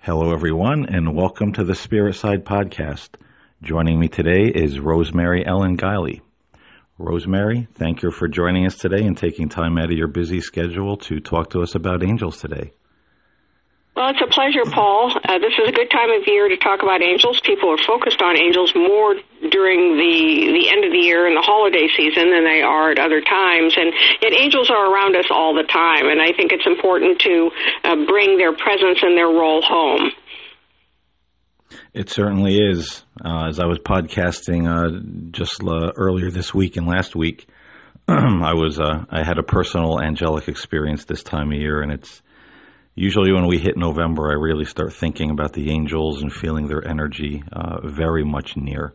Hello, everyone, and welcome to the Spirit Side Podcast. Joining me today is Rosemary Ellen Guiley. Rosemary, thank you for joining us today and taking time out of your busy schedule to talk to us about angels today. Well, it's a pleasure, Paul. This is a good time of year to talk about angels. People are focused on angels more during the end of the year and the holiday season than they are at other times. And yet angels are around us all the time, and I think it's important to bring their presence and their role home. It certainly is. As I was podcasting earlier this week and last week, I had a personal angelic experience this time of year, and it's usually when we hit November, I really start thinking about the angels and feeling their energy very much near.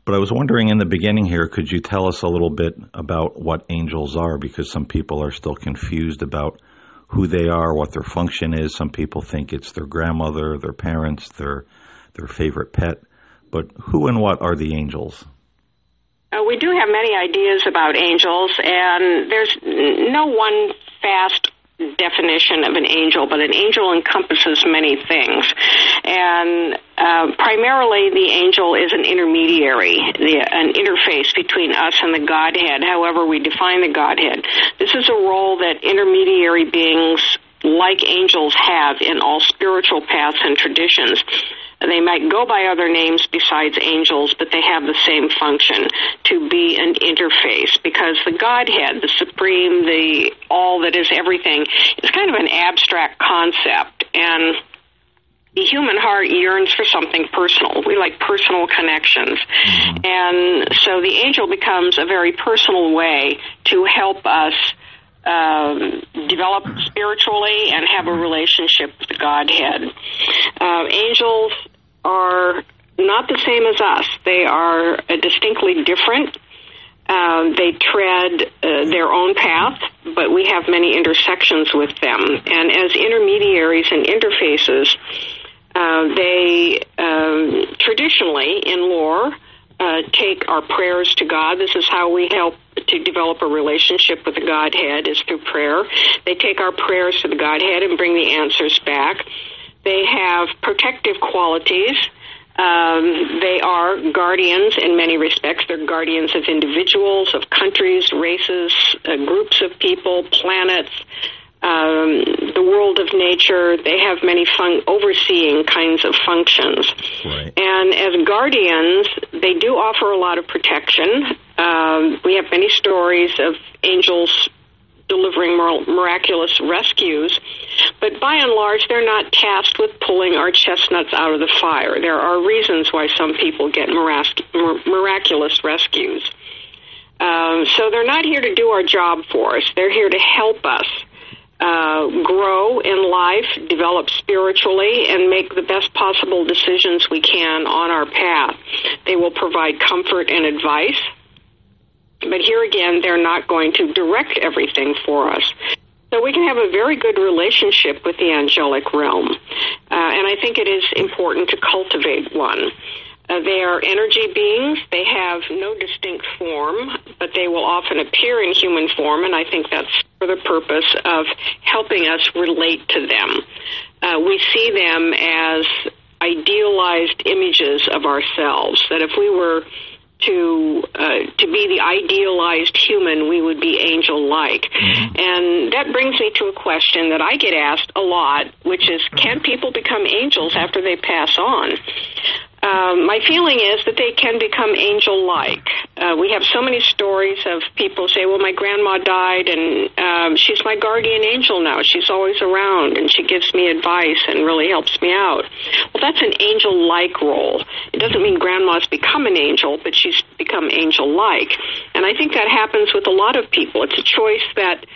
But I was wondering in the beginning here, could you tell us a little bit about what angels are? Because some people are still confused about who they are, what their function is. Some people think it's their grandmother, their parents, their favorite pet. But who and what are the angels? We do have many ideas about angels, and there's no one fast definition of an angel, but an angel encompasses many things. And primarily the angel is an intermediary, an interface between us and the Godhead, however we define the Godhead. This is a role that intermediary beings like angels have in all spiritual paths and traditions. They might go by other names besides angels, but they have the same function, to be an interface, because the Godhead, the Supreme, the all that is everything, is kind of an abstract concept, and the human heart yearns for something personal. We like personal connections. Mm-hmm. And so the angel becomes a very personal way to help us develop spiritually and have a relationship with the Godhead. Angels are not the same as us. They are distinctly different. They tread their own path, but we have many intersections with them. And as intermediaries and interfaces, they traditionally, in lore, take our prayers to God. This is how we help to develop a relationship with the Godhead, is through prayer. They take our prayers to the Godhead and bring the answers back. They have protective qualities. They are guardians in many respects. They're guardians of individuals, of countries, races, groups of people, planets, the world of nature. They have many overseeing kinds of functions. Right. And as guardians, they do offer a lot of protection. We have many stories of angels delivering miraculous rescues, but by and large, they're not tasked with pulling our chestnuts out of the fire. There are reasons why some people get miraculous rescues. So they're not here to do our job for us. They're here to help us grow in life, develop spiritually, and make the best possible decisions we can on our path. They will provide comfort and advice. But here again, they're not going to direct everything for us. So we can have a very good relationship with the angelic realm. And I think it is important to cultivate one. They are energy beings. They have no distinct form, but they will often appear in human form, and I think that's for the purpose of helping us relate to them. We see them as idealized images of ourselves, that if we were to be the idealized human, we would be angel-like. Mm-hmm. And that brings me to a question that I get asked a lot, which is, can people become angels after they pass on? My feeling is that they can become angel-like. We have so many stories of people say, well, my grandma died, and she's my guardian angel now. She's always around, and she gives me advice and really helps me out. Well, that's an angel-like role. It doesn't mean grandma's become an angel, but she's become angel-like. And I think that happens with a lot of people. It's a choice that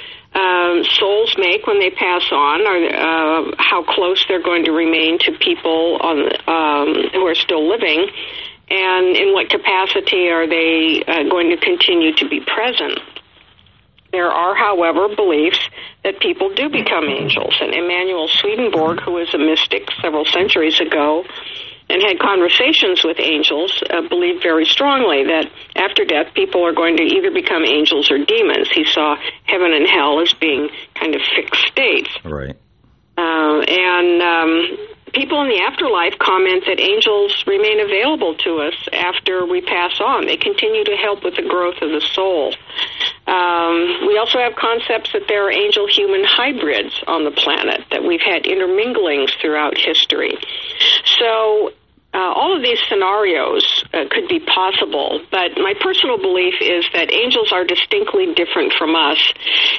souls make when they pass on, or how close they're going to remain to people who are still living, and in what capacity are they going to continue to be present. There are, however, beliefs that people do become angels, and Emanuel Swedenborg, who was a mystic several centuries ago and had conversations with angels, believed very strongly that after death, people are going to either become angels or demons. He saw heaven and hell as being kind of fixed states. Right. And people in the afterlife comment that angels remain available to us after we pass on. They continue to help with the growth of the soul. We also have concepts that there are angel-human hybrids on the planet, that we've had interminglings throughout history. So all of these scenarios could be possible, but my personal belief is that angels are distinctly different from us.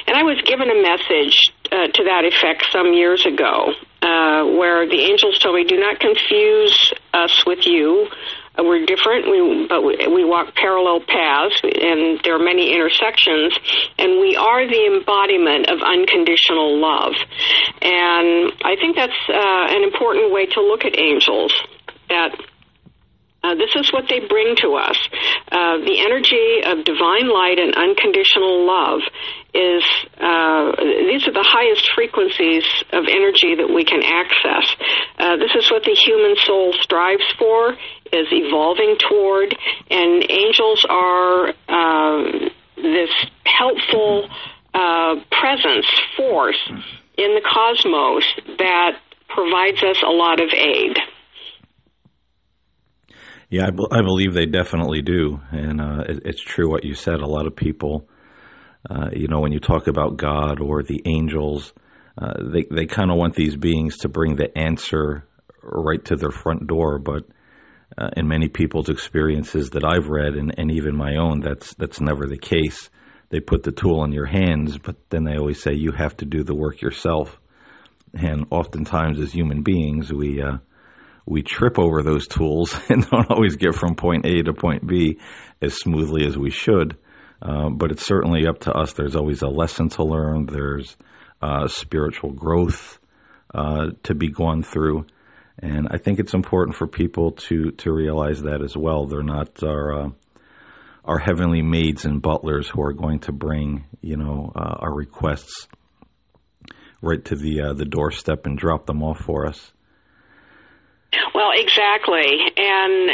And I was given a message to that effect some years ago, where the angels told me, do not confuse us with you. We're different, but we walk parallel paths, and there are many intersections, and we are the embodiment of unconditional love. And I think that's an important way to look at angels, that this is what they bring to us. The energy of divine light and unconditional love is, these are the highest frequencies of energy that we can access. This is what the human soul strives for, is evolving toward, and angels are this helpful presence, force in the cosmos that provides us a lot of aid. Yeah, I believe they definitely do, and it's true what you said. A lot of people, when you talk about God or the angels, they kind of want these beings to bring the answer right to their front door, but in many people's experiences that I've read, and even my own, that's never the case. They put the tool in your hands, but then they always say you have to do the work yourself. And oftentimes as human beings, we trip over those tools and don't always get from point A to point B as smoothly as we should. But it's certainly up to us. There's always a lesson to learn. There's spiritual growth to be gone through. And I think it's important for people to realize that as well. They're not our heavenly maids and butlers who are going to bring, our requests right to the doorstep and drop them off for us. Well, exactly. And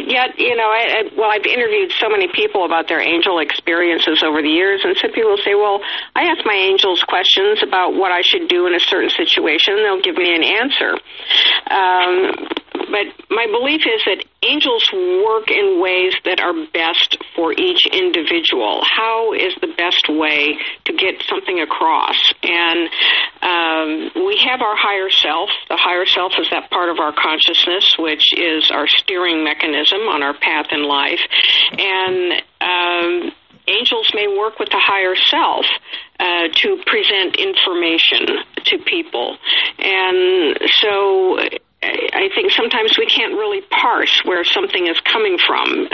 yet, I've interviewed so many people about their angel experiences over the years, and some people say, well, I ask my angels questions about what I should do in a certain situation, and they'll give me an answer. But my belief is that angels work in ways that are best for each individual. How is the best way to get something across? And we have our higher self. The higher self is that part of our consciousness, which is our steering mechanism on our path in life. And angels may work with the higher self to present information to people. And so I think sometimes we can't really parse where something is coming from.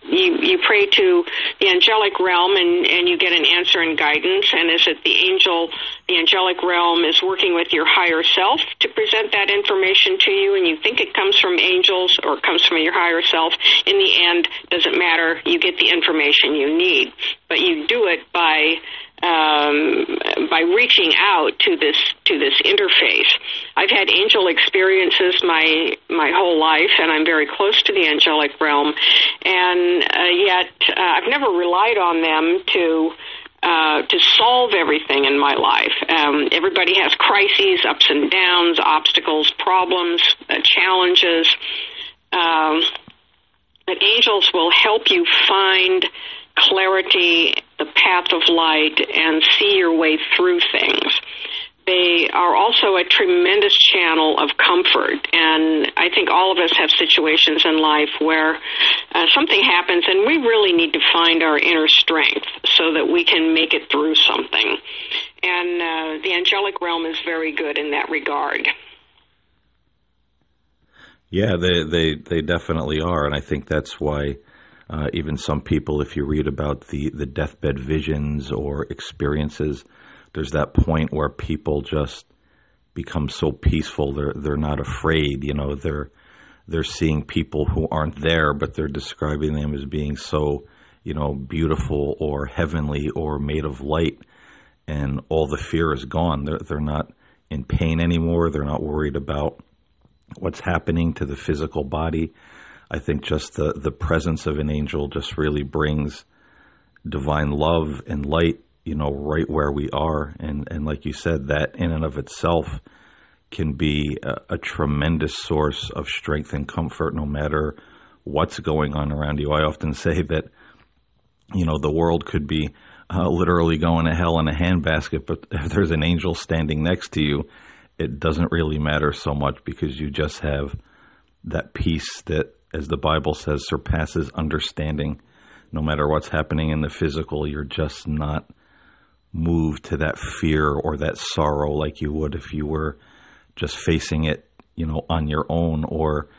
You pray to the angelic realm and you get an answer and guidance, and is it the angelic realm is working with your higher self to present that information to you, and you think it comes from angels or comes from your higher self. In the end, doesn't matter. You get the information you need, but you do it by reaching out to this interface. I've had angel experiences my whole life, and I'm very close to the angelic realm, and yet I've never relied on them to solve everything in my life. Everybody has crises, ups and downs, obstacles, problems, challenges. But angels will help you find clarity, the path of light, and see your way through things. They are also a tremendous channel of comfort, and I think all of us have situations in life where something happens and we really need to find our inner strength so that we can make it through something. And the angelic realm is very good in that regard. Yeah, they definitely are, and I think that's why even some people, if you read about the deathbed visions or experiences, there's that point where people just become so peaceful. They're not afraid. They're seeing people who aren't there, but they're describing them as being so, beautiful or heavenly or made of light, and all the fear is gone. They're not in pain anymore. They're not worried about what's happening to the physical body. I think just the presence of an angel just really brings divine love and light, right where we are. And like you said, that in and of itself can be a tremendous source of strength and comfort no matter what's going on around you. I often say that, the world could be literally going to hell in a handbasket, but if there's an angel standing next to you, it doesn't really matter so much because you just have that peace that, as the Bible says, surpasses understanding. No matter what's happening in the physical, you're just not moved to that fear or that sorrow like you would if you were just facing it, on your own, or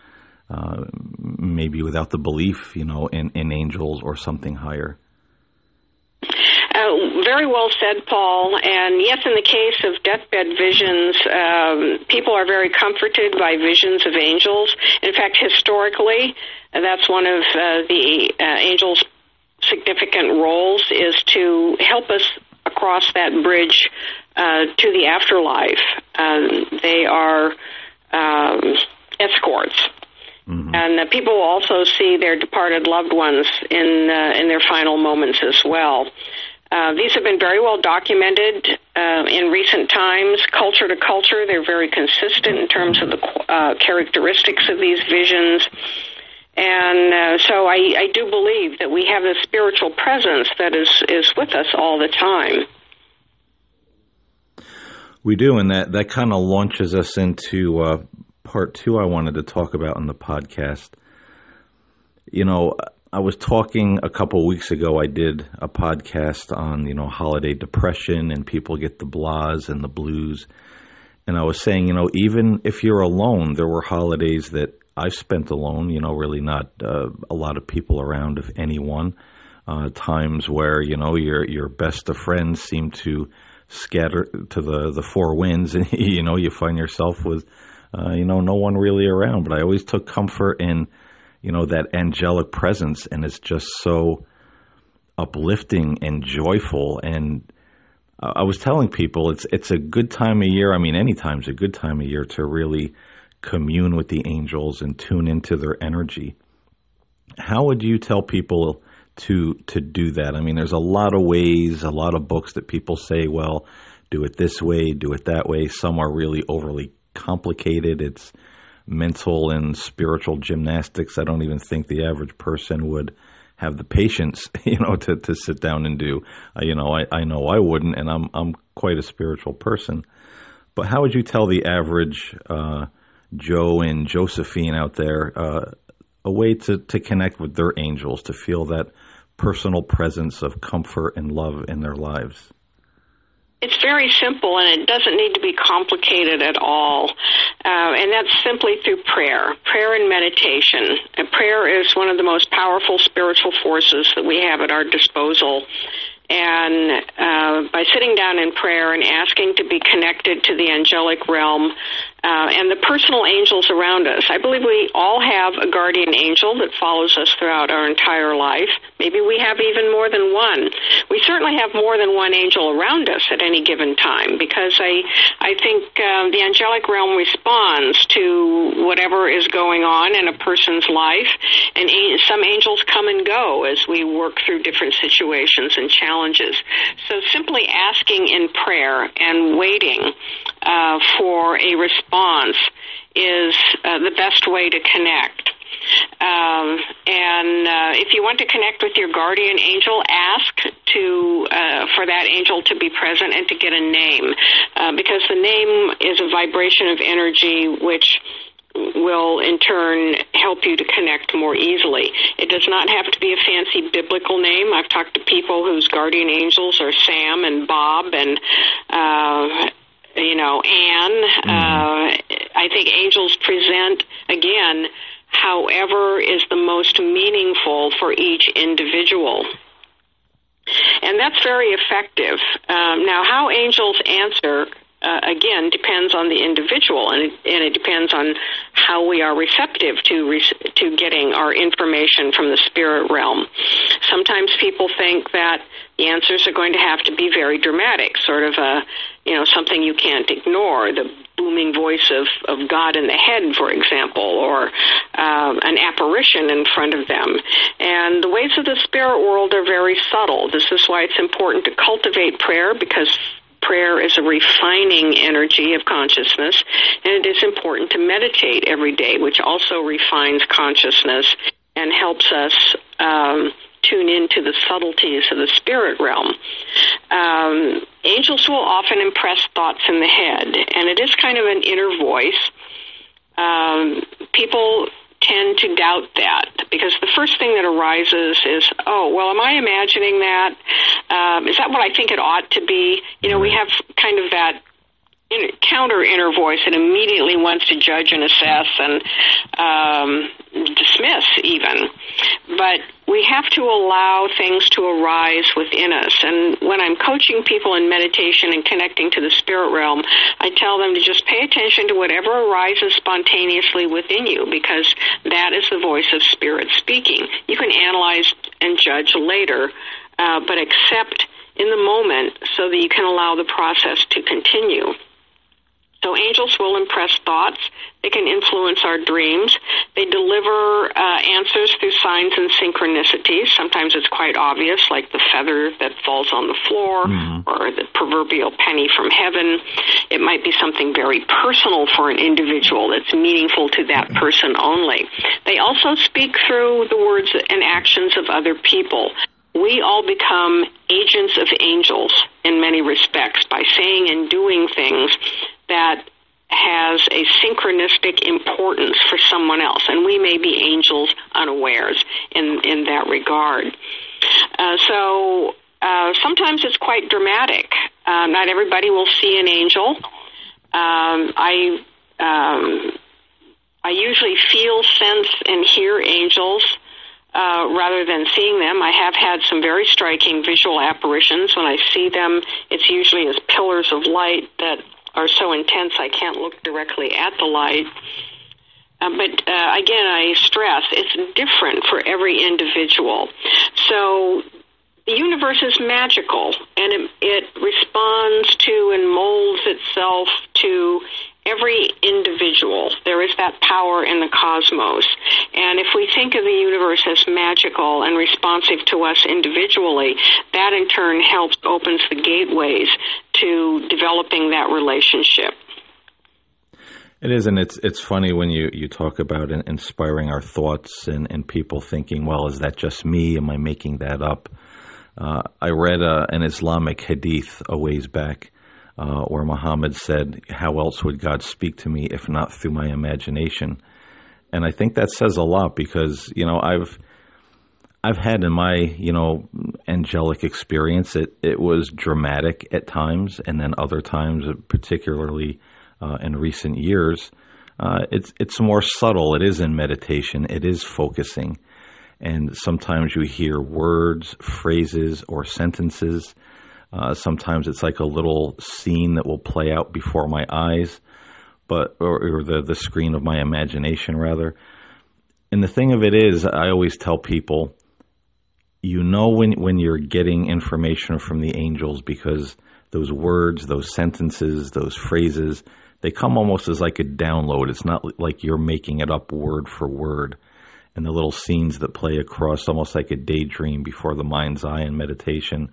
maybe without the belief, in angels or something higher. Very well said, Paul. And yes, in the case of deathbed visions, people are very comforted by visions of angels. In fact, historically, that's one of the angels' significant roles, is to help us across that bridge to the afterlife. They are escorts. Mm-hmm. And people also see their departed loved ones in their final moments as well. These have been very well documented in recent times. Culture to culture, they're very consistent in terms of the characteristics of these visions. And so I do believe that we have a spiritual presence that is with us all the time. We do, and that kind of launches us into part 2 I wanted to talk about in the podcast. I was talking a couple of weeks ago, I did a podcast on, holiday depression, and people get the blahs and the blues. And I was saying, even if you're alone, there were holidays that I've spent alone, really not a lot of people around, if anyone. Times where, your best of friends seem to scatter to the four winds, and, you find yourself with, no one really around. But I always took comfort in, that angelic presence, and it's just so uplifting and joyful. And I was telling people it's a good time of year. I mean, any time's a good time of year to really commune with the angels and tune into their energy. How would you tell people to do that? I mean, there's a lot of ways, a lot of books that people say, well, do it this way, do it that way. Some are really overly complicated. It's mental and spiritual gymnastics. I don't even think the average person would have the patience, to sit down and do. I know I wouldn't, and I'm quite a spiritual person. But how would you tell the average Joe and Josephine out there a way to connect with their angels, to feel that personal presence of comfort and love in their lives? It's very simple, and it doesn't need to be complicated at all. And that's simply through prayer and meditation. And prayer is one of the most powerful spiritual forces that we have at our disposal. And by sitting down in prayer and asking to be connected to the angelic realm and the personal angels around us. I believe we all have a guardian angel that follows us throughout our entire life. Maybe we have even more than one. We certainly have more than one angel around us at any given time, because I think the angelic realm responds to whatever is going on in a person's life, and some angels come and go as we work through different situations and challenges. So simply asking in prayer and waiting for a response is the best way to connect. And if you want to connect with your guardian angel, ask for that angel to be present and to get a name, because the name is a vibration of energy which will in turn help you to connect more easily. It does not have to be a fancy biblical name. I've talked to people whose guardian angels are Sam and Bob and Anne. I think angels present, again, however is the most meaningful for each individual. And that's very effective. Now, how angels answer, again, depends on the individual, and it depends on how we are receptive to getting our information from the spirit realm. Sometimes people think that the answers are going to have to be very dramatic, sort of something you can't ignore, the booming voice of God in the head, for example, or an apparition in front of them. And the ways of the spirit world are very subtle. This is why it's important to cultivate prayer, because prayer is a refining energy of consciousness, and it is important to meditate every day, which also refines consciousness and helps us tune into the subtleties of the spirit realm. Angels will often impress thoughts in the head, and it is kind of an inner voice. People tend to doubt that because the first thing that arises is, oh, well, am I imagining that? Is that what I think it ought to be? You know, we have kind of that counter inner voice that immediately wants to judge and assess and dismiss even. But we have to allow things to arise within us. And when I'm coaching people in meditation and connecting to the spirit realm, I tell them to just pay attention to whatever arises spontaneously within you, because that is the voice of spirit speaking. You can analyze and judge later, but accept in the moment so that you can allow the process to continue. So angels will impress thoughts. They can influence our dreams. They deliver answers through signs and synchronicities. Sometimes it's quite obvious, like the feather that falls on the floor, or the proverbial penny from heaven. It might be something very personal for an individual that's meaningful to that person only. They also speak through the words and actions of other people. We all become agents of angels in many respects by saying and doing things that has a synchronistic importance for someone else, and we may be angels unawares in that regard. So sometimes it's quite dramatic. Not everybody will see an angel. I usually feel, sense, and hear angels rather than seeing them. I have had some very striking visual apparitions. When I see them, it's usually as pillars of light that are so intense I can't look directly at the light. But again, I stress, it's different for every individual. So the universe is magical, and it responds to and molds itself to every individual. There is that power in the cosmos. And if we think of the universe as magical and responsive to us individually, that in turn opens the gateways to developing that relationship. It is, and it's funny when you talk about inspiring our thoughts and people thinking, well, is that just me? Am I making that up? I read an Islamic hadith a ways back where Muhammad said, how else would God speak to me if not through my imagination? And I think that says a lot because, I've had in my, angelic experience, it was dramatic at times, and then other times, particularly in recent years, it's more subtle. It is in meditation. It is focusing. And sometimes you hear words, phrases, or sentences. Sometimes it's like a little scene that will play out before my eyes, or the screen of my imagination, rather. And the thing of it is, I always tell people, when you're getting information from the angels, because those words, those sentences, those phrases, they come almost as like a download. It's not like you're making it up word for word. And the little scenes that play across, almost like a daydream before the mind's eye in meditation,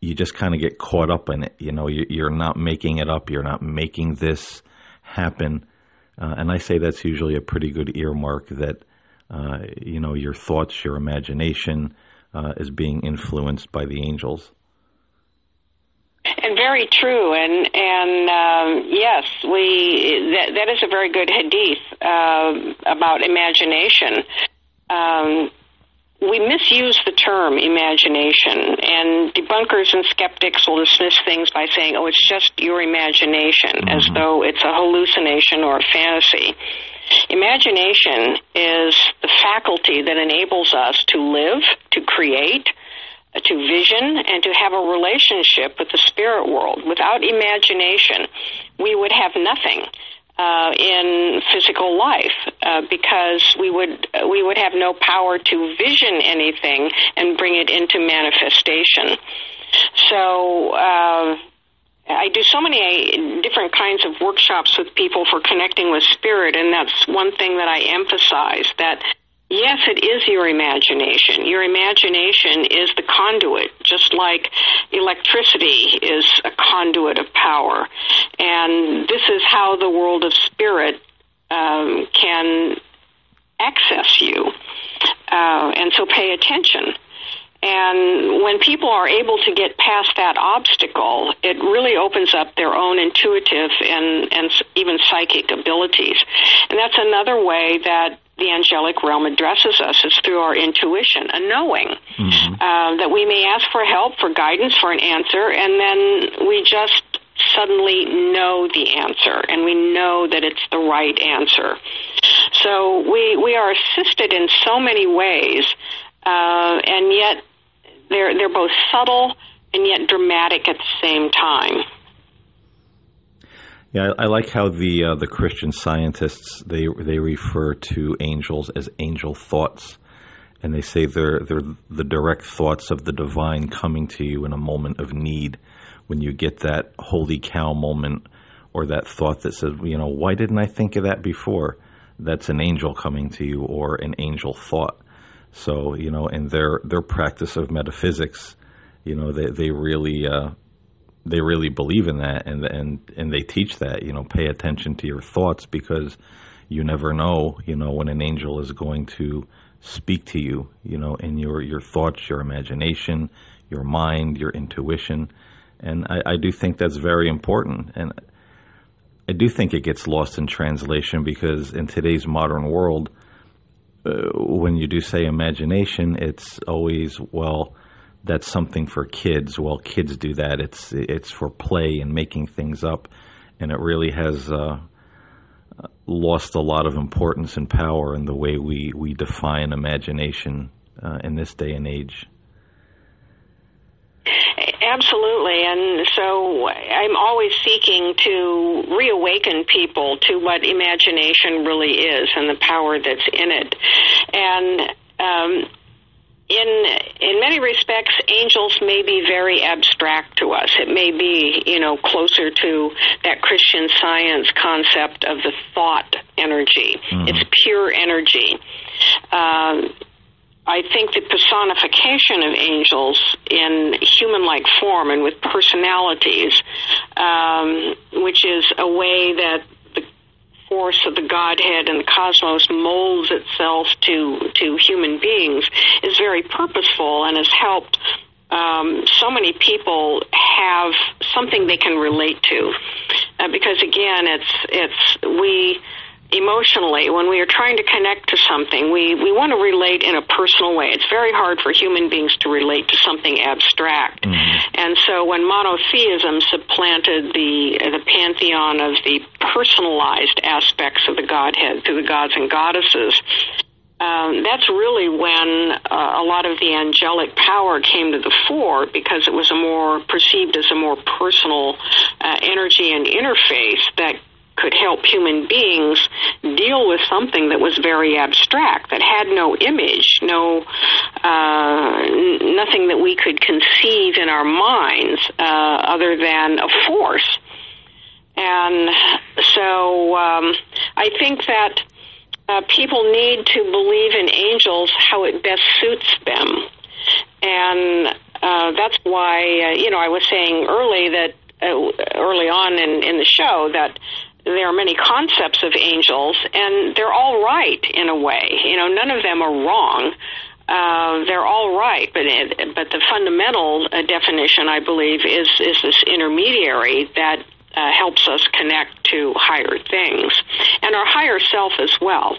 you just kind of get caught up in it. You're not making it up. You're not making this happen. And I say that's usually a pretty good earmark that, your thoughts, your imagination is being influenced by the angels. And very true. And yes, that is a very good hadith about imagination. We misuse the term imagination, and debunkers and skeptics will dismiss things by saying, oh, it's just your imagination, as though it's a hallucination or a fantasy. Imagination is the faculty that enables us to live, to create, to vision, and to have a relationship with the spirit world. Without imagination, we would have nothing in physical life because we would have no power to vision anything and bring it into manifestation. So I do so many different kinds of workshops with people for connecting with spirit, and that's one thing that I emphasize, that Yes, it is your imagination. Your imagination is the conduit, just like electricity is a conduit of power. And this is how the world of spirit can access you. And so pay attention. And when people are able to get past that obstacle, it really opens up their own intuitive and even psychic abilities. And that's another way that the angelic realm addresses us, is through our intuition, a knowing, that we may ask for help, for guidance, for an answer, and then we just suddenly know the answer, and we know that it's the right answer. So we are assisted in so many ways, and yet they're both subtle and yet dramatic at the same time. Yeah, I like how the Christian scientists they refer to angels as angel thoughts, and they say they're the direct thoughts of the divine coming to you in a moment of need. When you get that holy cow moment, or that thought that says, why didn't I think of that before? That's an angel coming to you, or an angel thought. So in their practice of metaphysics, they really believe in that, and they teach that, pay attention to your thoughts, because you never know, when an angel is going to speak to you, in your thoughts, your imagination, your mind, your intuition. And I do think that's very important. And I do think it gets lost in translation, because in today's modern world, when you do say imagination, it's always, well, that's something for kids. Well, kids do that. It's for play and making things up, and it really has lost a lot of importance and power in the way we define imagination in this day and age. Absolutely, and so I'm always seeking to reawaken people to what imagination really is and the power that's in it. And in many respects, angels may be very abstract to us. It may be, closer to that Christian Science concept of the thought energy. Mm-hmm. It's pure energy. I think the personification of angels in human-like form and with personalities, which is a way that the force of the Godhead and the cosmos molds itself to human beings, is very purposeful and has helped so many people have something they can relate to. Because again, we emotionally, when we are trying to connect to something, we want to relate in a personal way. It's very hard for human beings to relate to something abstract. Mm-hmm. And so when monotheism supplanted the pantheon of the personalized aspects of the Godhead through the gods and goddesses, that's really when a lot of the angelic power came to the fore, because it was perceived as a more personal energy and interface that could help human beings deal with something that was very abstract, that had no image, nothing that we could conceive in our minds other than a force. And so I think that people need to believe in angels how it best suits them. And that's why, I was saying early on in the show that there are many concepts of angels, and they're all right in a way. None of them are wrong. They're all right, but the fundamental definition, I believe, is this intermediary that helps us connect to higher things and our higher self as well.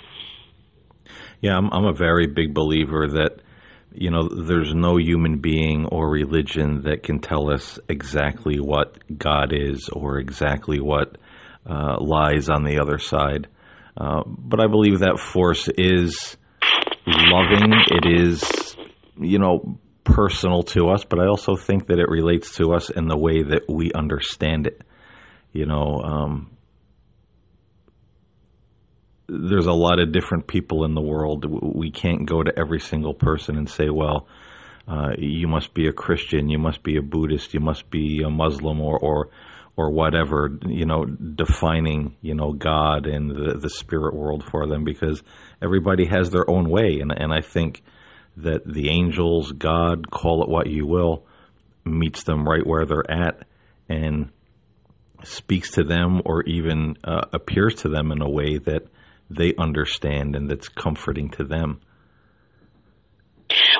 Yeah, I'm a very big believer that there's no human being or religion that can tell us exactly what God is or exactly what lies on the other side. But I believe that force is loving. It is, personal to us, but I also think that it relates to us in the way that we understand it. There's a lot of different people in the world. We can't go to every single person and say, well, you must be a Christian, you must be a Buddhist, you must be a Muslim or or whatever, defining, God and the spirit world for them, because everybody has their own way. And I think that the angels, God, call it what you will, meets them right where they're at and speaks to them, or even appears to them in a way that they understand and that's comforting to them.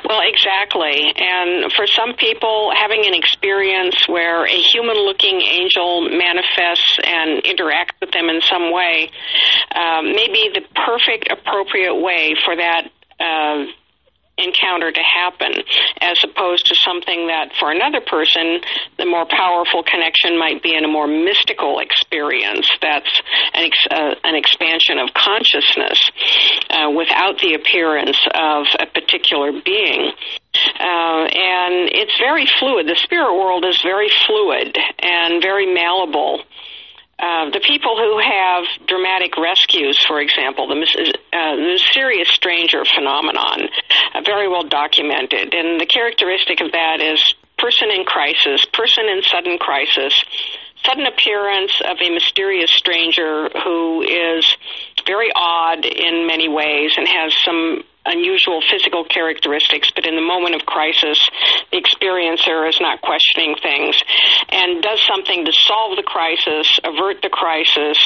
Well, exactly. And for some people, having an experience where a human-looking angel manifests and interacts with them in some way may be the perfect, appropriate way for that encounter to happen, as opposed to something that for another person, the more powerful connection might be in a more mystical experience. That's an expansion of consciousness without the appearance of a particular being. And it's very fluid. The spirit world is very fluid and very malleable. The people who have dramatic rescues, for example, the mysterious stranger phenomenon, very well documented. And the characteristic of that is person in crisis, person in sudden crisis, sudden appearance of a mysterious stranger who is very odd in many ways and has some unusual physical characteristics, but in the moment of crisis, the experiencer is not questioning things and does something to solve the crisis, avert the crisis,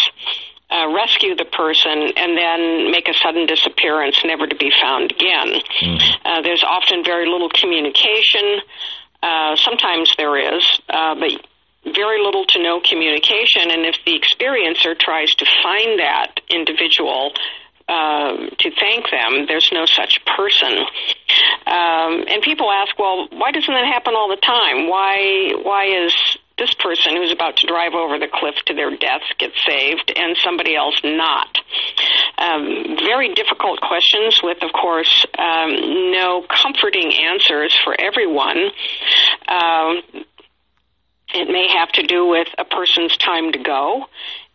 rescue the person, and then make a sudden disappearance, never to be found again. There's often very little communication. Sometimes there is, but very little to no communication. And if the experiencer tries to find that individual to thank them, there's no such person. And people ask, well, why doesn't that happen all the time? Why is this person who's about to drive over the cliff to their death get saved and somebody else not? Very difficult questions with, of course, no comforting answers for everyone. It may have to do with a person's time to go.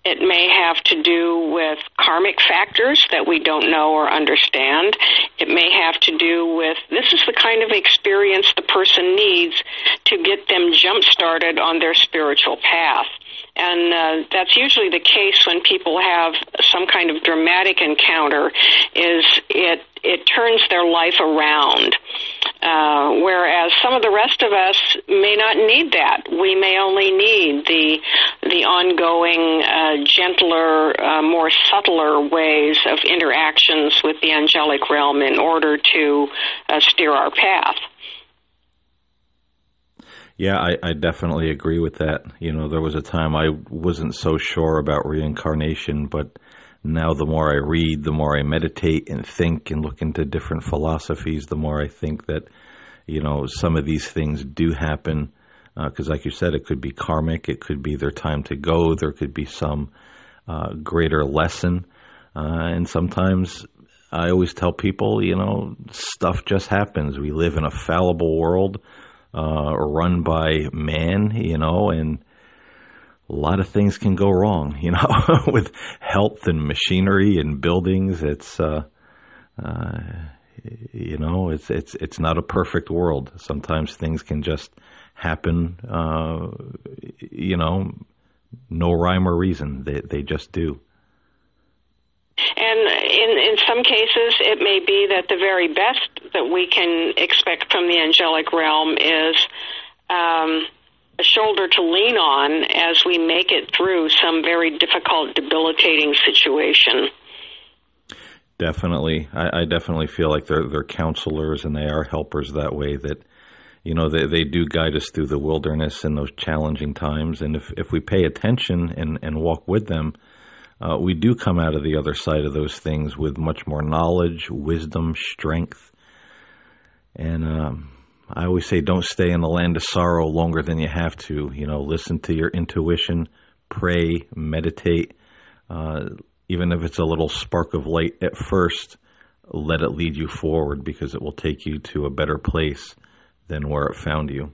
It may have to do with karmic factors that we don't know or understand. It may have to do with, this is the kind of experience the person needs to get them jump-started on their spiritual path. And that's usually the case when people have some kind of dramatic encounter, is it turns their life around. Whereas some of the rest of us may not need that. We may only need the ongoing, gentler, more subtler ways of interactions with the angelic realm in order to steer our path. Yeah, I definitely agree with that. There was a time I wasn't so sure about reincarnation, but now the more I read, the more I meditate and think and look into different philosophies, the more I think that, some of these things do happen. Because like you said, it could be karmic, it could be their time to go, there could be some greater lesson. And sometimes I always tell people, stuff just happens. We live in a fallible world. Run by man, and a lot of things can go wrong, with health and machinery and buildings. It's, it's not a perfect world. Sometimes things can just happen, no rhyme or reason. They just do. And in some cases, it may be that the very best that we can expect from the angelic realm is a shoulder to lean on as we make it through some very difficult, debilitating situation. Definitely. I definitely feel like they're counselors and they are helpers that way, that, they do guide us through the wilderness in those challenging times. And if we pay attention and walk with them, we do come out of the other side of those things with much more knowledge, wisdom, strength. And I always say, don't stay in the land of sorrow longer than you have to. Listen to your intuition, pray, meditate. Even if it's a little spark of light at first, let it lead you forward, because it will take you to a better place than where it found you.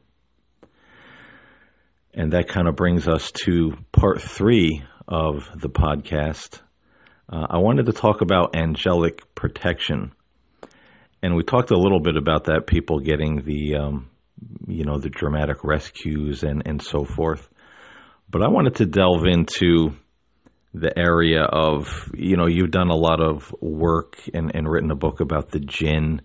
And that kind of brings us to part 3 of the podcast. I wanted to talk about angelic protection. And we talked a little bit about that, people getting the dramatic rescues and so forth. But I wanted to delve into the area of, you've done a lot of work and written a book about the jinn,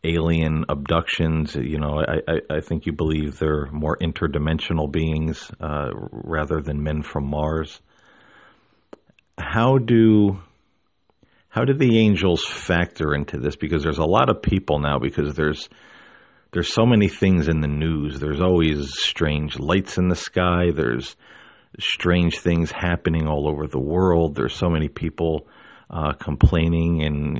alien abductions. I think you believe they're more interdimensional beings rather than men from Mars. How do the angels factor into this? Because there's a lot of people now, because there's so many things in the news. There's always strange lights in the sky. There's strange things happening all over the world. There's so many people complaining, and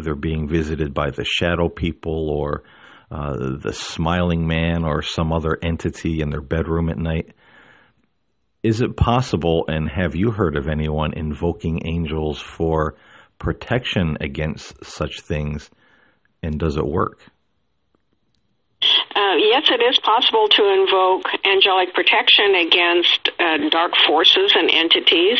they're being visited by the shadow people or the smiling man or some other entity in their bedroom at night. Is it possible, and have you heard of anyone invoking angels for protection against such things, and does it work? Yes, it is possible to invoke angelic protection against dark forces and entities.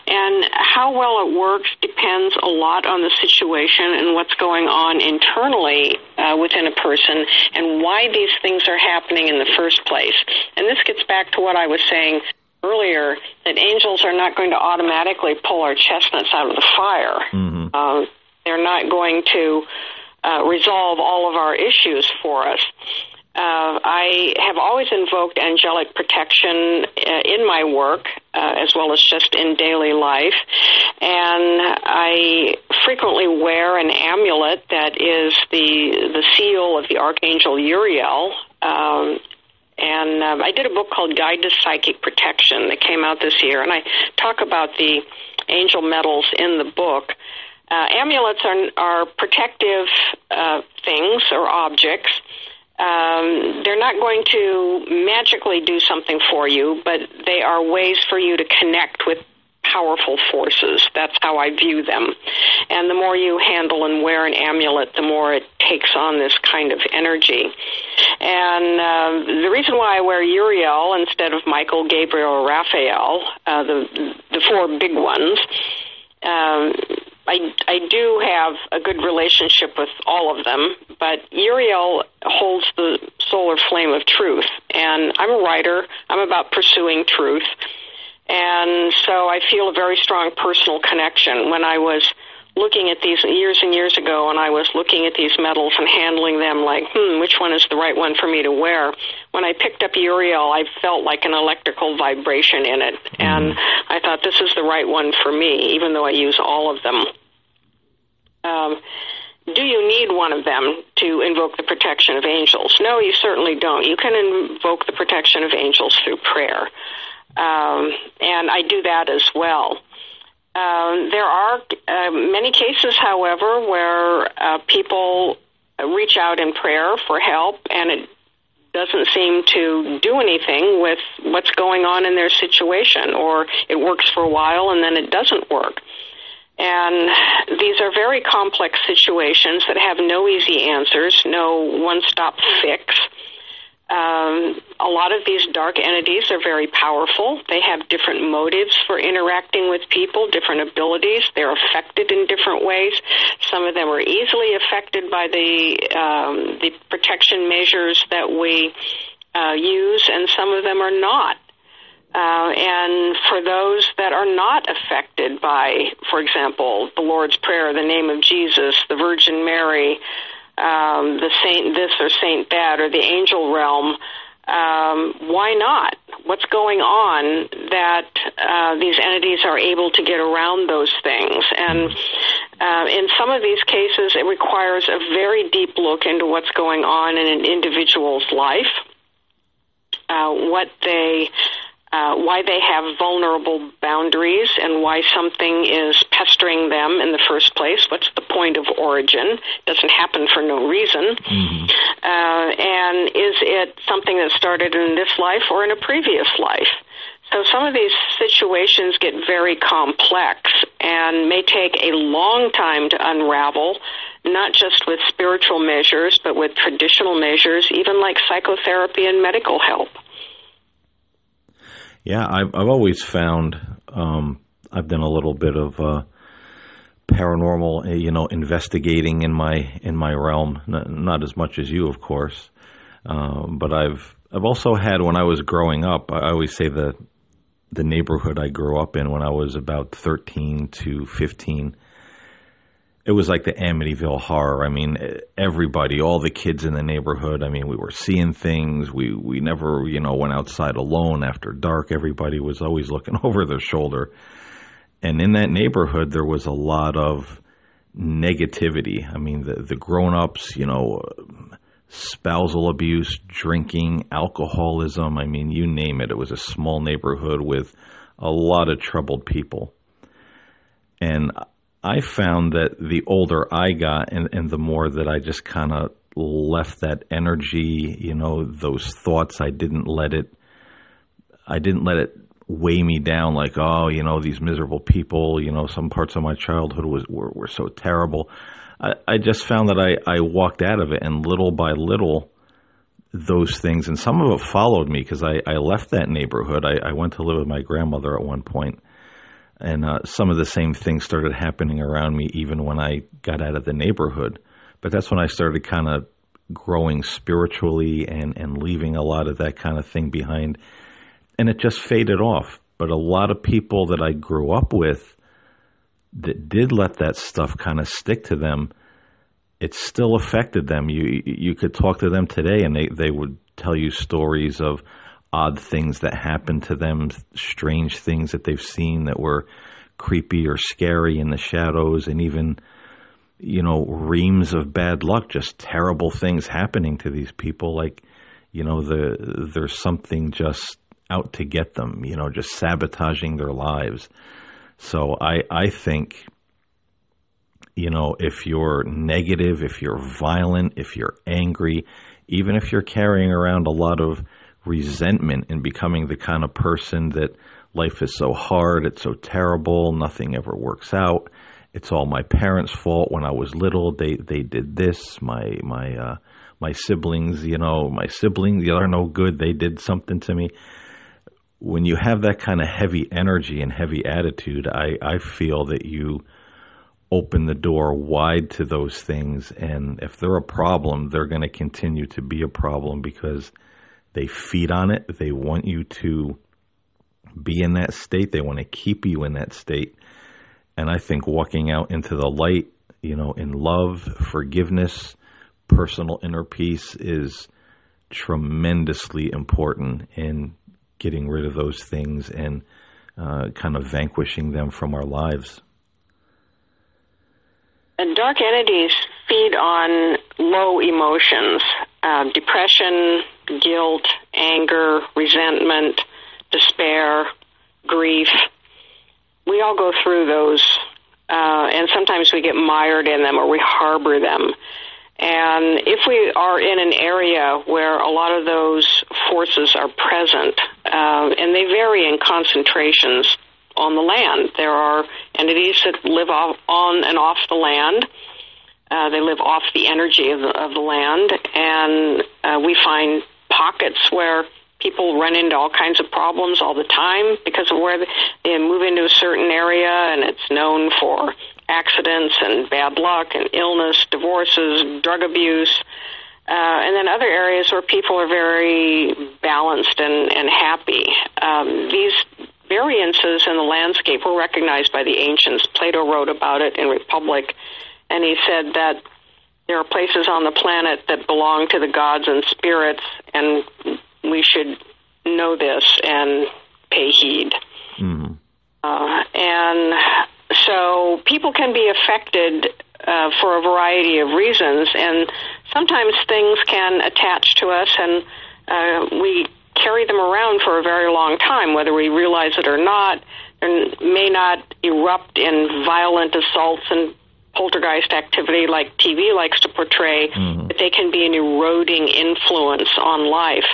And how well it works depends a lot on the situation and what's going on internally within a person and why these things are happening in the first place. And this gets back to what I was saying earlier, that angels are not going to automatically pull our chestnuts out of the fire. Mm-hmm. They're not going to resolve all of our issues for us. I have always invoked angelic protection in my work, as well as just in daily life. And I frequently wear an amulet that is the seal of the Archangel Uriel. And I did a book called Guide to Psychic Protection that came out this year, and I talk about the angel metals in the book. Amulets are protective things or objects. They're not going to magically do something for you, but they are ways for you to connect with powerful forces. That's how I view them. And the more you handle and wear an amulet, the more it takes on this kind of energy. And the reason why I wear Uriel instead of Michael, Gabriel, or Raphael, the four big ones, I do have a good relationship with all of them, but Uriel holds the solar flame of truth, and I'm a writer. I'm about pursuing truth, and so I feel a very strong personal connection. When I was looking at these years and years ago, and I was looking at these metals and handling them like, which one is the right one for me to wear? When I picked up Uriel, I felt like an electrical vibration in it, and I thought this is the right one for me, even though I use all of them. Do you need one of them to invoke the protection of angels? No, you certainly don't. You can invoke the protection of angels through prayer, and I do that as well. There are many cases, however, where people reach out in prayer for help, and it doesn't seem to do anything with what's going on in their situation, or it works for a while and then it doesn't work. And these are very complex situations that have no easy answers, no one-stop fix. A lot of these dark entities are very powerful. They have different motives for interacting with people, different abilities. They're affected in different ways. Some of them are easily affected by the protection measures that we use, and some of them are not. And for those that are not affected by, for example, the Lord's Prayer, the name of Jesus, the Virgin Mary, the saint this or saint that, or the angel realm, why not? What's going on that these entities are able to get around those things? And in some of these cases, it requires a very deep look into what's going on in an individual's life, why they have vulnerable boundaries and why something is pestering them in the first place. What's the point of origin? It doesn't happen for no reason. Mm-hmm. And is it something that started in this life or in a previous life? So some of these situations get very complex and may take a long time to unravel, not just with spiritual measures, but with traditional measures, even like psychotherapy and medical help. Yeah, I've always found I've done a little bit of paranormal, investigating in my realm. Not as much as you, of course, but I've I've also had, when I was growing up, I always say the neighborhood I grew up in when I was about 13 to 15, it was like the Amityville Horror. I mean, everybody, all the kids in the neighborhood, I mean, we were seeing things. We never, went outside alone after dark. Everybody was always looking over their shoulder. And in that neighborhood, there was a lot of negativity. I mean, the grown-ups, spousal abuse, drinking, alcoholism. I mean, you name it. It was a small neighborhood with a lot of troubled people. And I found that the older I got and the more that I just kind of left that energy, those thoughts, I didn't let it weigh me down like, these miserable people, some parts of my childhood were so terrible. I just found that I walked out of it, and little by little, those things, and some of it followed me because I left that neighborhood. I went to live with my grandmother at one point, and some of the same things started happening around me even when I got out of the neighborhood. But that's when I started kind of growing spiritually and leaving a lot of that kind of thing behind. And it just faded off. But a lot of people that I grew up with that did let that stuff kind of stick to them, it still affected them. You could talk to them today and they would tell you stories of odd things that happened to them, strange things that they've seen that were creepy or scary in the shadows, and even, reams of bad luck, just terrible things happening to these people. Like, there's something just out to get them, just sabotaging their lives. So I think, if you're negative, if you're violent, if you're angry, even if you're carrying around a lot of resentment and becoming the kind of person that life is so hard, it's so terrible, nothing ever works out, it's all my parents' fault. When I was little, they did this, my siblings, my siblings, they are no good, they did something to me. When you have that kind of heavy energy and heavy attitude, I feel that you open the door wide to those things. And if they're a problem, they're going to continue to be a problem because they feed on it. They want you to be in that state. They want to keep you in that state. And I think walking out into the light, in love, forgiveness, personal inner peace is tremendously important in getting rid of those things and kind of vanquishing them from our lives. And dark entities feed on low emotions, depression, guilt, anger, resentment, despair, grief. We all go through those, and sometimes we get mired in them or we harbor them. And if we are in an area where a lot of those forces are present, and they vary in concentrations on the land. There are entities that live on and off the land. They live off the energy of the land, and we find pockets where people run into all kinds of problems all the time because of where they move into a certain area, and it's known for accidents and bad luck and illness, divorces, drug abuse, and then other areas where people are very balanced and happy. These variances in the landscape were recognized by the ancients. Plato wrote about it in Republic, and he said that there are places on the planet that belong to the gods and spirits, and we should know this and pay heed. Mm-hmm. And so people can be affected for a variety of reasons, and sometimes things can attach to us, and we carry them around for a very long time, whether we realize it or not, and may not erupt in violent assaults and poltergeist activity like TV likes to portray, but they can be an eroding influence on life.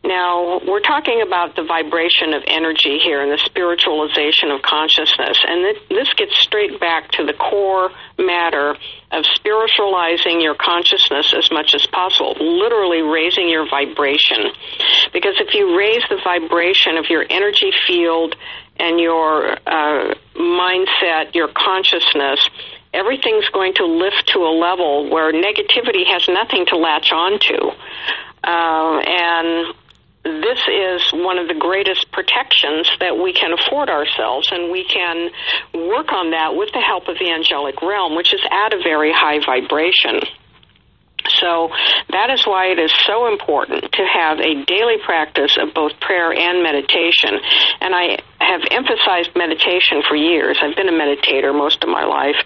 Now, we're talking about the vibration of energy here and the spiritualization of consciousness, and this gets straight back to the core matter of spiritualizing your consciousness as much as possible, literally raising your vibration. Because if you raise the vibration of your energy field and your mindset, your consciousness, everything's going to lift to a level where negativity has nothing to latch onto. And this is one of the greatest protections that we can afford ourselves, and we can work on that with the help of the angelic realm, which is at a very high vibration. So that is why it is so important to have a daily practice of both prayer and meditation. And I have emphasized meditation for years. I've been a meditator most of my life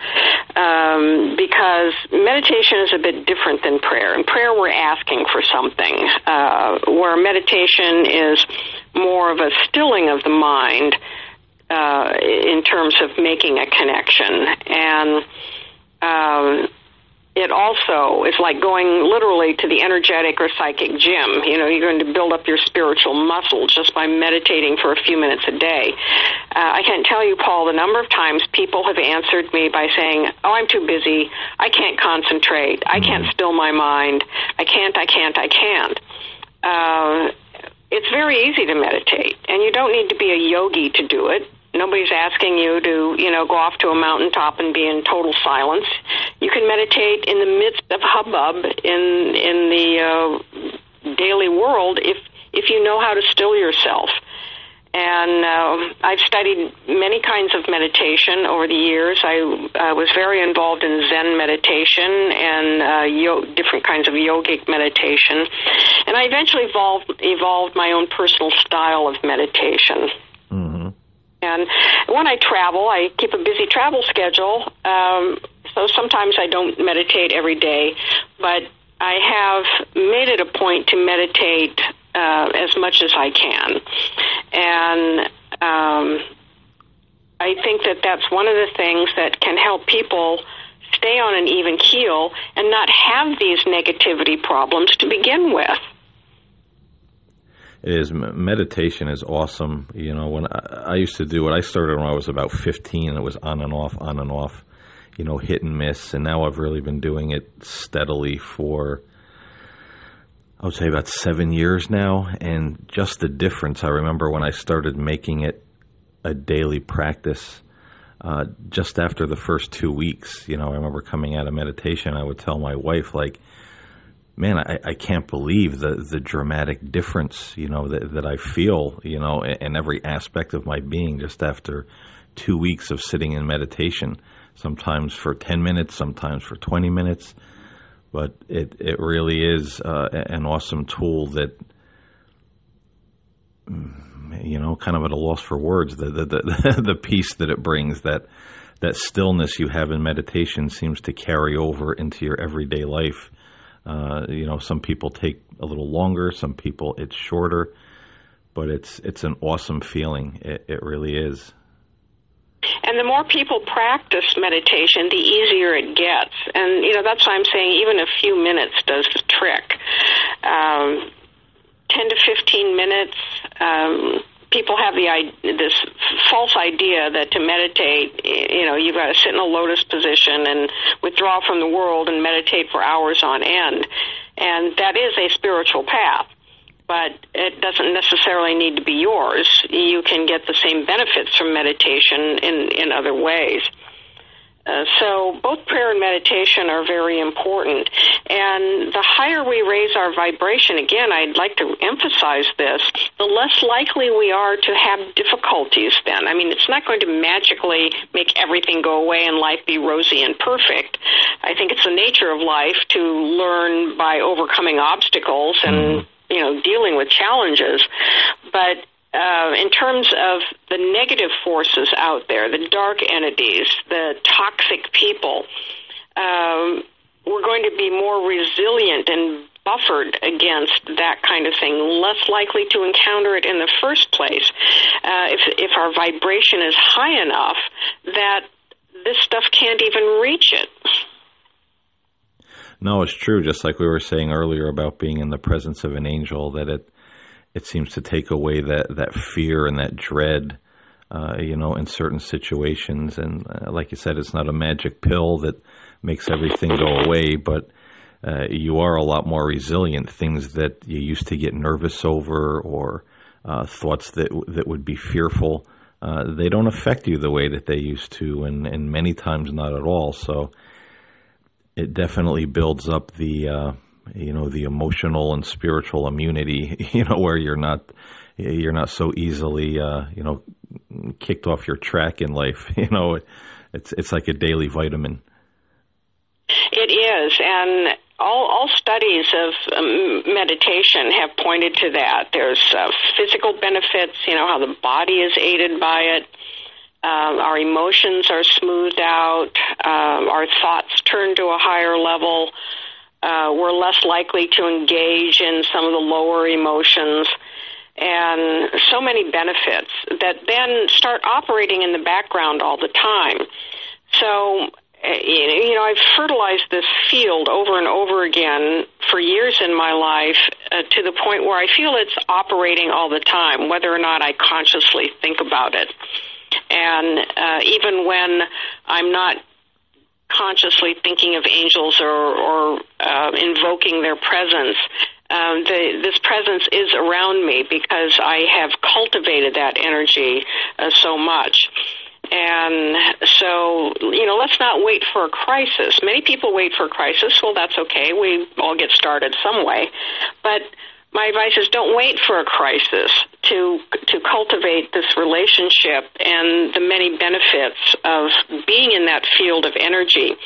because meditation is a bit different than prayer. In prayer, we're asking for something, where meditation is more of a stilling of the mind in terms of making a connection. And it also is like going literally to the energetic or psychic gym. You know, you're going to build up your spiritual muscle just by meditating for a few minutes a day. I can't tell you, Paul, the number of times people have answered me by saying, oh, I'm too busy. I can't concentrate. I can't still my mind. I can't. It's very easy to meditate, and you don't need to be a yogi to do it. Nobody's asking you to, go off to a mountaintop and be in total silence. You can meditate in the midst of hubbub in the daily world if you know how to still yourself. And I've studied many kinds of meditation over the years. I was very involved in Zen meditation and different kinds of yogic meditation. And I eventually evolved my own personal style of meditation. Mm-hmm. And when I travel, I keep a busy travel schedule, so sometimes I don't meditate every day, but I have made it a point to meditate as much as I can. And I think that that's one of the things that can help people stay on an even keel and not have these negativity problems to begin with. It is. Meditation is awesome. When I used to do it, I started when I was about 15. It was on and off, hit and miss. And now I've really been doing it steadily for, I would say, about 7 years now. And just the difference, I remember when I started making it a daily practice, just after the first 2 weeks, I remember coming out of meditation, I would tell my wife, like, man, I can't believe the dramatic difference, that I feel, in every aspect of my being just after 2 weeks of sitting in meditation, sometimes for 10 minutes, sometimes for 20 minutes. But it really is an awesome tool that, kind of at a loss for words, the peace that it brings, that stillness you have in meditation seems to carry over into your everyday life. Some people take a little longer, some people it's shorter, but it's an awesome feeling. It really is. And the more people practice meditation, the easier it gets. And, that's why I'm saying even a few minutes does the trick. 10 to 15 minutes, people have this false idea that to meditate, you've got to sit in a lotus position and withdraw from the world and meditate for hours on end. And that is a spiritual path, but it doesn't necessarily need to be yours. You can get the same benefits from meditation in other ways. So both prayer and meditation are very important. And the higher we raise our vibration, again, I'd like to emphasize this, the less likely we are to have difficulties then. I mean, it's not going to magically make everything go away and life be rosy and perfect. I think it's the nature of life to learn by overcoming obstacles and, dealing with challenges. But in terms of the negative forces out there, the dark entities, the toxic people, we're going to be more resilient and buffered against that kind of thing, less likely to encounter it in the first place if our vibration is high enough that this stuff can't even reach it. No, it's true. Just like we were saying earlier about being in the presence of an angel, that it seems to take away that fear and that dread, in certain situations. And like you said, it's not a magic pill that makes everything go away, but you are a lot more resilient. Things that you used to get nervous over or thoughts that would be fearful, they don't affect you the way that they used to, and many times not at all. So it definitely builds up the the emotional and spiritual immunity, where you're not so easily, kicked off your track in life. It's like a daily vitamin. It is, and all studies of meditation have pointed to that. There's physical benefits, how the body is aided by it. Our emotions are smoothed out. Our thoughts turn to a higher level. We're less likely to engage in some of the lower emotions. And so many benefits that then start operating in the background all the time. So, I've fertilized this field over and over again for years in my life to the point where I feel it's operating all the time, whether or not I consciously think about it. And even when I'm not consciously thinking of angels or invoking their presence, this presence is around me because I have cultivated that energy so much. And so, let's not wait for a crisis. Many people wait for a crisis. Well, that's okay. We all get started some way. But my advice is don't wait for a crisis to cultivate this relationship and the many benefits of being in that field of energy.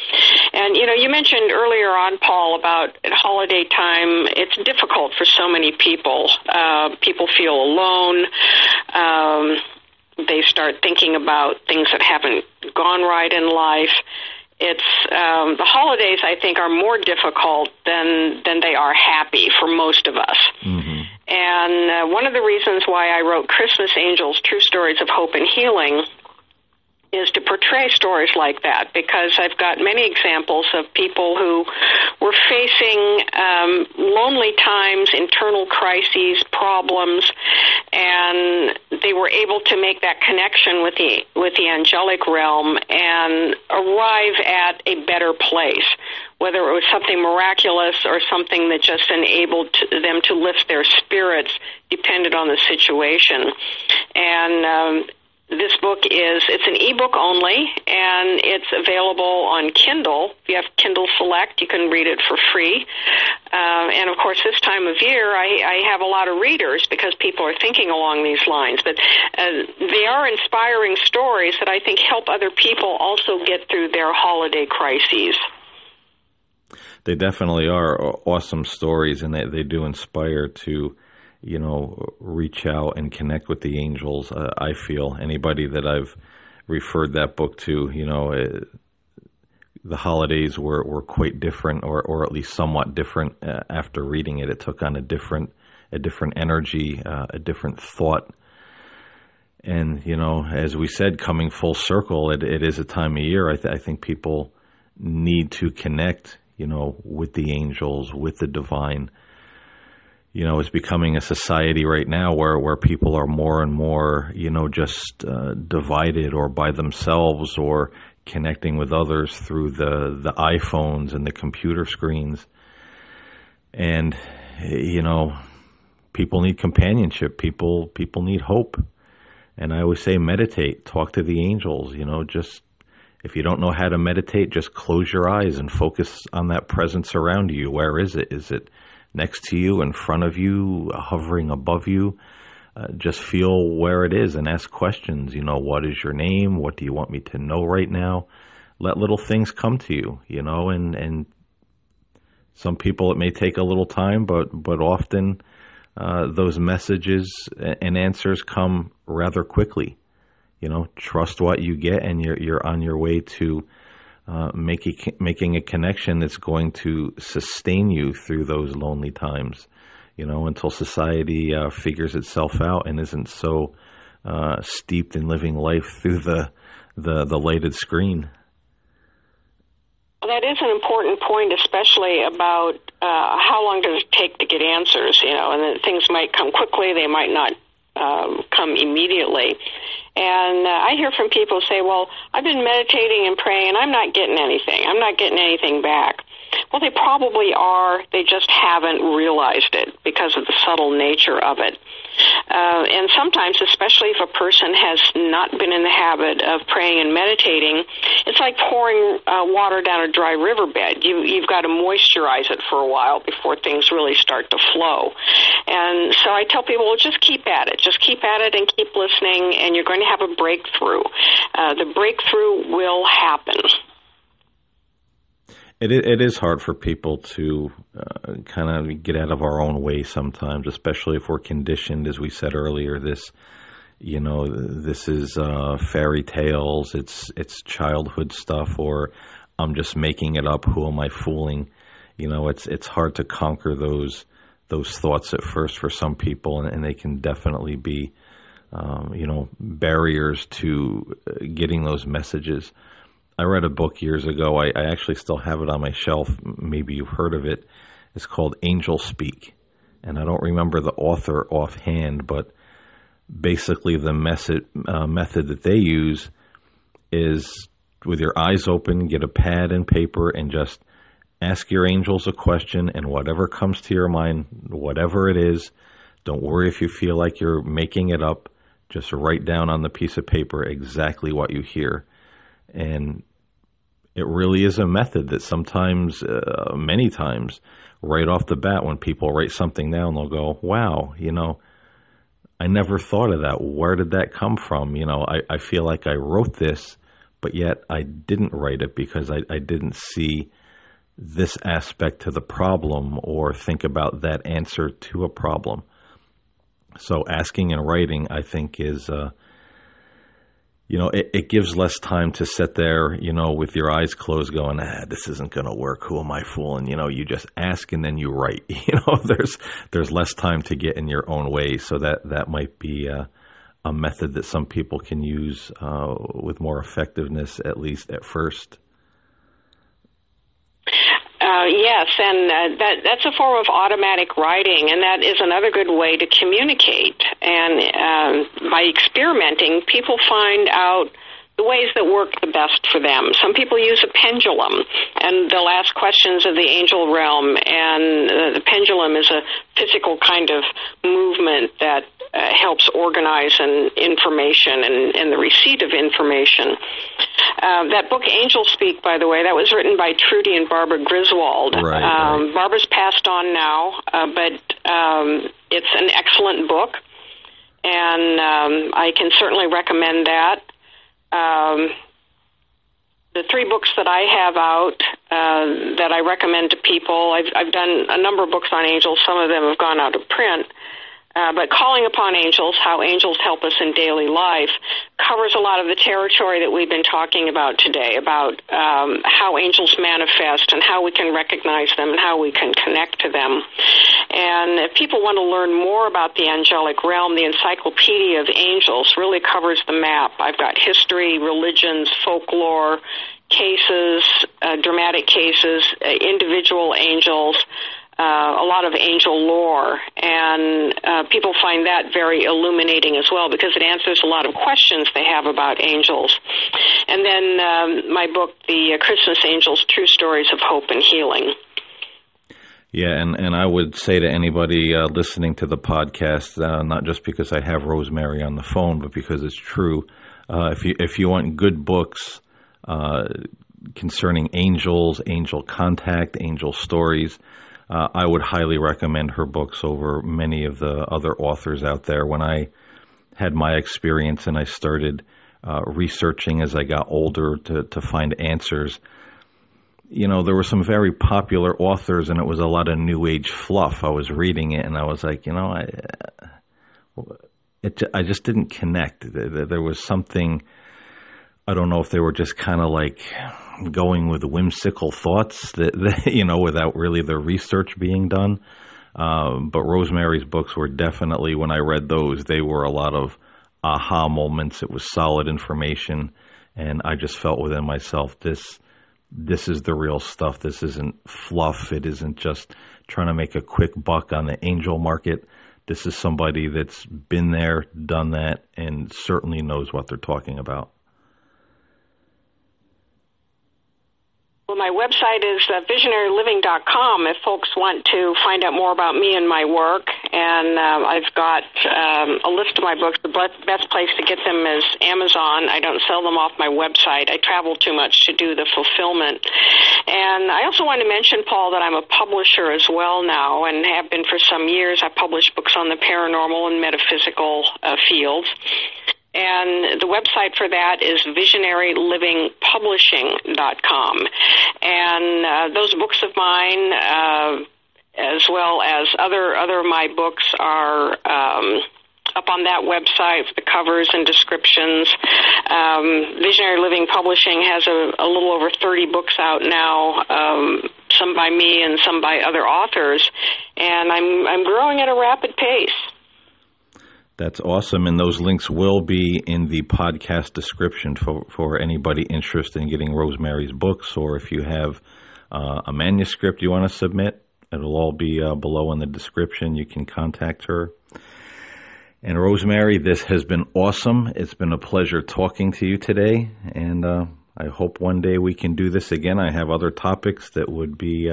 And, you mentioned earlier on, Paul, about at holiday time, it's difficult for so many people. People feel alone. They start thinking about things that haven't gone right in life. It's the holidays, I think, are more difficult than they are happy for most of us. Mm-hmm. And one of the reasons why I wrote Christmas Angels, True Stories of Hope and Healing is to portray stories like that, because I've got many examples of people who were facing lonely times, internal crises, problems, and they were able to make that connection with the angelic realm and arrive at a better place, whether it was something miraculous or something that just enabled them to lift their spirits, depended on the situation. And this book it's an ebook only, and it's available on Kindle. If you have Kindle Select, you can read it for free. And of course, this time of year, I have a lot of readers because people are thinking along these lines. But they are inspiring stories that I think help other people also get through their holiday crises. They definitely are awesome stories, and they do inspire to reach out and connect with the angels. I feel anybody that I've referred that book to, the holidays were quite different, or at least somewhat different after reading it. It took on a different energy, a different thought. And, as we said, coming full circle, it is a time of year. I think people need to connect, with the angels, with the divine. It's becoming a society right now where people are more and more, just divided or by themselves or connecting with others through the iPhones and the computer screens. And, people need companionship. People need hope. And I always say meditate, talk to the angels, just if you don't know how to meditate, just close your eyes and focus on that presence around you. Where is it? Is it next to you, in front of you, hovering above you? Just feel where it is and ask questions. What is your name? What do you want me to know right now? Let little things come to you, and some people it may take a little time, but often those messages and answers come rather quickly. Trust what you get, and you're on your way to making a connection that's going to sustain you through those lonely times, until society figures itself out and isn't so steeped in living life through the lighted screen. Well, that is an important point, especially about how long does it take to get answers, and that things might come quickly, they might not come immediately. And I hear from people say, well, I've been meditating and praying, and I'm not getting anything. I'm not getting anything back. Well, they probably are. They just haven't realized it because of the subtle nature of it. And sometimes, especially if a person has not been in the habit of praying and meditating, it's like pouring water down a dry riverbed. You've got to moisturize it for a while before things really start to flow. And so I tell people, well, just keep at it. Just keep at it and keep listening, and you're going to have a breakthrough. The breakthrough will happen. It is hard for people to kind of get out of our own way sometimes, especially if we're conditioned, as we said earlier. This is fairy tales. It's childhood stuff, or I'm just making it up. Who am I fooling? It's hard to conquer those thoughts at first for some people, and they can definitely be barriers to getting those messages. I read a book years ago. I actually still have it on my shelf. Maybe you've heard of it. It's called Angel Speak. And I don't remember the author offhand, but basically the method that they use is with your eyes open, get a pad and paper and just ask your angels a question, and whatever comes to your mind, whatever it is, don't worry if you feel like you're making it up. Just write down on the piece of paper exactly what you hear. And it really is a method that sometimes, many times, right off the bat, when people write something down, they'll go, wow, I never thought of that. Where did that come from? I feel like I wrote this, but yet I didn't write it because I didn't see this aspect to the problem or think about that answer to a problem. So asking and writing, I think, is it gives less time to sit there, with your eyes closed going, this isn't going to work. Who am I fooling? You just ask and then you write. There's less time to get in your own way. So that might be a method that some people can use with more effectiveness, at least at first. Yes, and that's a form of automatic writing, and that is another good way to communicate. And by experimenting, people find out the ways that work the best for them. Some people use a pendulum, and they'll ask questions of the angel realm, and the pendulum is a physical kind of movement that helps organize information and the receipt of information. That book, Angel Speak, by the way, that was written by Trudy and Barbara Griswold. Right. Barbara's passed on now, but it's an excellent book, and I can certainly recommend that. The 3 books that I have out that I recommend to people, I've done a number of books on angels. Some of them have gone out of print. But Calling Upon Angels, How Angels Help Us in Daily Life, covers a lot of the territory that we've been talking about today, about how angels manifest and how we can recognize them and how we can connect to them. And if people want to learn more about the angelic realm, the Encyclopedia of Angels really covers the map. I've got history, religions, folklore, cases, dramatic cases, individual angels, a lot of angel lore, and people find that very illuminating as well because it answers a lot of questions they have about angels. And then my book, The Christmas Angels, True Stories of Hope and Healing. Yeah, and I would say to anybody listening to the podcast, not just because I have Rosemary on the phone, but because it's true, if you want good books concerning angels, angel contact, angel stories, I would highly recommend her books over many of the other authors out there. When I had my experience and I started researching as I got older to find answers, there were some very popular authors and it was a lot of new age fluff. I was reading it and I was like, I just didn't connect. There was something, I don't know if they were just kind of like going with whimsical thoughts that without really the research being done. But Rosemary's books were definitely, when I read those, they were a lot of aha moments. It was solid information. And I just felt within myself, this is the real stuff. This isn't fluff. It isn't just trying to make a quick buck on the angel market. This is somebody that's been there, done that, and certainly knows what they're talking about. Well, my website is visionaryliving.com if folks want to find out more about me and my work. And I've got a list of my books. The best place to get them is Amazon. I don't sell them off my website. I travel too much to do the fulfillment. And I also want to mention, Paul, that I'm a publisher as well now and have been for some years. I publish books on the paranormal and metaphysical fields. And the website for that is visionarylivingpublishing.com. And those books of mine, as well as other of my books, are up on that website with the covers and descriptions. Visionary Living Publishing has a little over 30 books out now, some by me and some by other authors. And I'm growing at a rapid pace. That's awesome, and those links will be in the podcast description for anybody interested in getting Rosemary's books, or if you have a manuscript you want to submit, it'll all be below in the description. You can contact her. And Rosemary, this has been awesome. It's been a pleasure talking to you today, and I hope one day we can do this again. I have other topics that would be,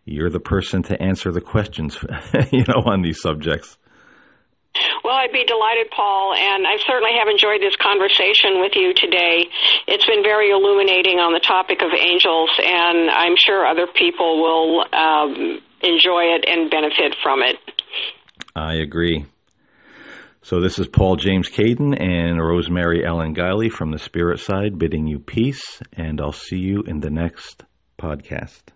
you're the person to answer the questions, on these subjects. Well, I'd be delighted, Paul, and I certainly have enjoyed this conversation with you today. It's been very illuminating on the topic of angels, and I'm sure other people will enjoy it and benefit from it. I agree. So this is Paul James Caden and Rosemary Ellen Guiley from the Spirit Side bidding you peace, and I'll see you in the next podcast.